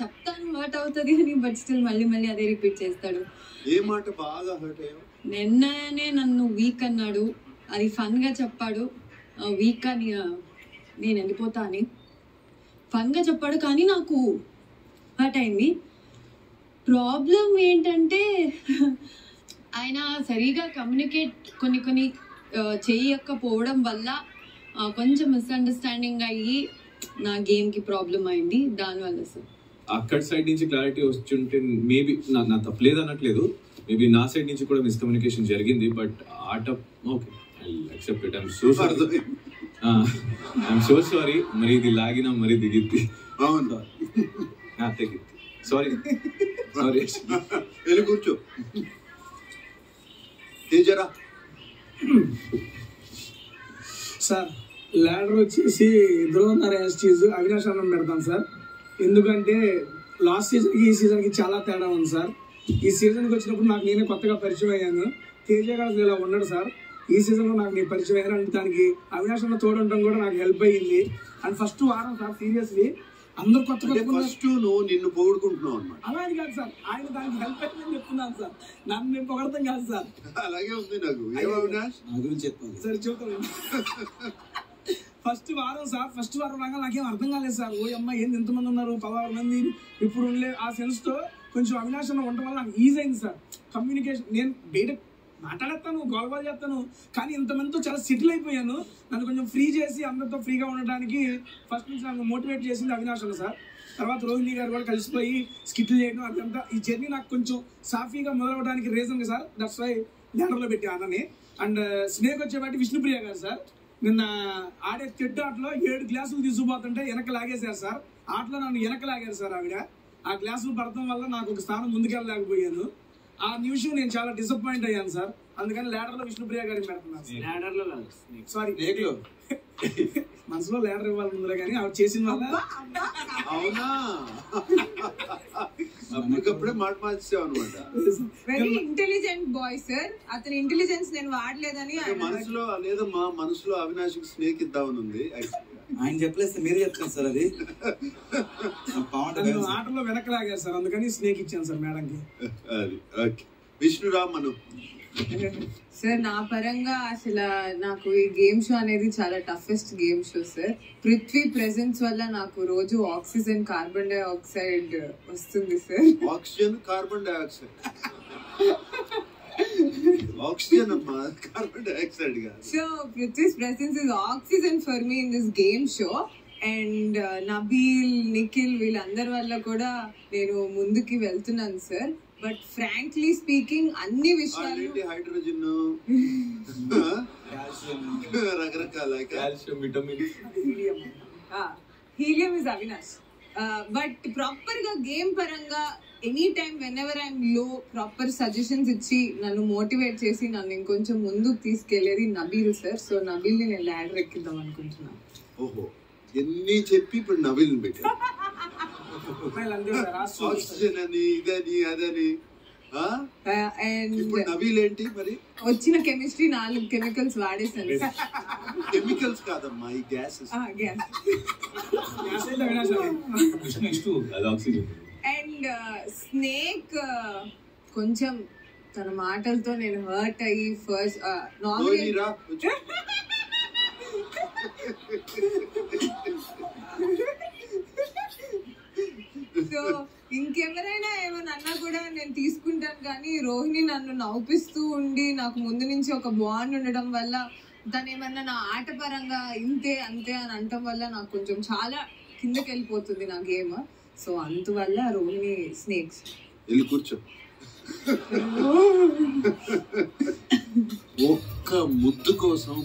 చెప్తాను హర్ట్ అవుతుంది అని, బట్ స్టిల్ మళ్ళీ మళ్ళీ అదే రిపీట్ చేస్తాడు. ఏ మాట బాగా హర్ట్ అయ్యావు? నిన్ననే నన్ను వీక్ అన్నాడు, అది ఫన్ గా చెప్పాడు. వీక్ అని నేను వెళ్ళిపోతా అని ఫన్ గా చెప్పాడు, కానీ నాకు హర్ట్ అయింది. ప్రాబ్లం ఏంటంటే ఆయన సరిగా కమ్యూనికేట్ కొన్ని చేయకపోవడం వల్ల కొంచెం మిస్అండర్స్టాండింగ్ అయ్యి నా గేమ్ కి ప్రాబ్లం అయింది దానివల్ల. సార్ అక్కడ సైడ్ నుంచి క్లారిటీ వచ్చుంటే మేబీ నా తప్పలేదు అనట్లేదు, మేబీ నా సైడ్ నుంచి కూడా మిస్కమ్యూనికేషన్ జరిగింది. బట్ ఆట okay, I accept it. I'm so sorry. మరి ఇది లాగినా మరి దిగిద్ది. తెగిద్ది. సారీ వెళ్ళి కూర్చో. తేజరా సార్ ల్యాడర్ వచ్చేసి ఇద్దరు ఉన్నారు. అవినాష్ అన్నం పెడతాను సార్, ఎందుకంటే లాస్ట్ సీజన్కి ఈ సీజన్కి చాలా తేడా ఉంది సార్. ఈ సీజన్కి వచ్చినప్పుడు నాకు నేనే కొత్తగా పరిచయం అయ్యాను. తేజ గారు ఇలా ఉన్నాడు సార్. ఈ సీజన్లో నాకు నేను పరిచయం అయ్యాను అంటే దానికి అవినాష్ అన్న తోడటం కూడా నాకు హెల్ప్ అయ్యింది. అండ్ ఫస్ట్ వారం సార్ సీరియస్లీ అందరూ కొత్త ఫస్ట్ నువ్వు నిన్ను పొగుడుకుంటున్నావు అన్నమాట. అలా అని కాదు సార్, ఆయన దానికి హెల్ప్ అయ్యిందని చెప్తున్నాను సార్. నన్ను నేను పొగడతాం కాదు సార్. అలాగే ఉంది నాకు. అవినాష్ నా గురించి చెప్పాలి సరే చెప్తాను. ఫస్ట్ వారం సార్, ఫస్ట్ వారం రాగా నాకేం అర్థం కాలేదు సార్. ఓ అమ్మ ఏంది ఎంతమంది ఉన్నారు, 16 మంది ఇప్పుడు ఉండలే. ఆ సెన్స్ తో కొంచెం అవినాష్ అన్న ఉండటం వల్ల నాకు ఈజీ అయింది సార్ కమ్యూనికేషన్. నేను బయట మాట్లాడతాను, గొడవలు చేస్తాను, కానీ ఇంతమందితో చాలా సెటిల్ అయిపోయాను. నన్ను కొంచెం ఫ్రీ చేసి అందరితో ఫ్రీగా ఉండడానికి ఫస్ట్ నుంచి నన్ను మోటివేట్ చేసింది అవినాష్ అన్న సార్. తర్వాత రోహిణి గారు కూడా కలిసిపోయి స్కిట్లు చేయడం అదంతా ఈ జర్నీ నాకు కొంచెం సాఫీగా మొదలవడానికి రీజన్ సార్. దట్స్ వై ల్యాండర్లో పెట్టి అన్నని. అండ్ స్నేక్ వచ్చేవాటి విష్ణుప్రియ గారు సార్. నిన్న ఆడే తెడ్డు ఆటలో 7 గ్లాసులు తీసుకుపోతుంటే వెనక లాగేశారు సార్. ఆటలో నన్ను వెనక లాగారు సార్ ఆవిడ. ఆ గ్లాసులు పడటం వల్ల నాకు ఒక స్థానం ముందుకెళ్ళలేకపోయాను. ఆ నిమిషం నేను చాలా డిసప్పాయింట్ అయ్యాను సార్. అందుకని ల్యాడర్ లో విష్ణుప్రియ గారికి పెడుతున్నాను. సారీ మనసులో ల్యాడర్ ఇవ్వాలి ముందర, కానీ ఆవిడ చేసిన వల్ల. అవునా, అప్పటికప్పుడే మాట మార్చావు అనమాట. Very intelligent boy sir. అతని ఇంటెలిజెన్స్ నేను వాడలేదని మనసులో లేదమ్మా, మనసులో అవినాష్ స్నేక్ ఇద్దామని ఉంది. ఆయన చెప్పలేదు, మీరు చెప్తాను సార్. అది ఆటలో వెనక లాగారు సార్, అందుకని స్నేక్ ఇచ్చాను సార్ మేడంకి. అది ఓకే. విష్ణురామ్ అను సార్, నా పరంగా అసలు నాకు ఈ గేమ్ షో అనేది చాలా toughest game show sir. Prithvi presence వల్ల నాకు రోజు ఆక్సిజన్, కార్బన్ డైఆక్సైడ్ వస్తుంది sir. Oxygen, carbon dioxide. Oxygen అమ్మా, కార్బన్ డైఆక్సైడ్ కాదు. So Prithvi's presence is oxygen for me in this game show. And Nabeel, Nikhil వీళ్ళందరి వల్ల కూడా నేను ముందుకి వెళ్తున్నాను సార్. బట్ ఫ్రాంక్లీ స్పీకింగ్ అన్ని విషయాలు హైడ్రోజన్, రకరకాల calcium, vitamin, helium is Avinash. But proper గా గేమ్ పరంగా any time when ever I'm లో ప్రాపర్ సజెషన్స్ ఇచ్చి నన్ను మోటివేట్ చేసి నన్ను ఇంకొంచెం ముందుకు తీసుకెళ్లేది నబీల్ సార్. సో నబీల్ ని నేను ల్యాడర్ ఎక్కిద్దాం అనుకుంటున్నాను. ఓహో, ఎన్ని చెప్పి ఇప్పుడు నబీల్ పెట్టాను. ఆక్సిజన్ అని, ఇదని, అదని. ఇప్పుడు నబీల్ ఏంటి మరి? వచ్చిన కెమిస్ట్రీ 4 కెమికల్స్ వాడేసాను. కెమికల్స్ కాదమ్మా, ఈ గ్యాసెస్. అండ్ స్నేక్ కొంచెం తన మాటలతో నేను హర్ట్ అయ్యి ఫస్ట్ సో ఇంకెవరైనా ఏమన్నా అన్నా కూడా నేను తీసుకుంటాను, కానీ రోహిణి నన్ను నవ్విస్తూ ఉండి నాకు ముందు నుంచి ఒక బాండ్ ఉండడం వల్ల తను ఏమన్నా నా ఆట పరంగా ఇంతే అంతే అని అనటం వల్ల నాకు కొంచెం చాలా కిందకి వెళ్ళిపోతుంది నా గేమ్. సో అందువల్ల రోహిణి స్నేక్స్. వెళ్ళి కూర్చో. ఒక్క ముద్దు కోసం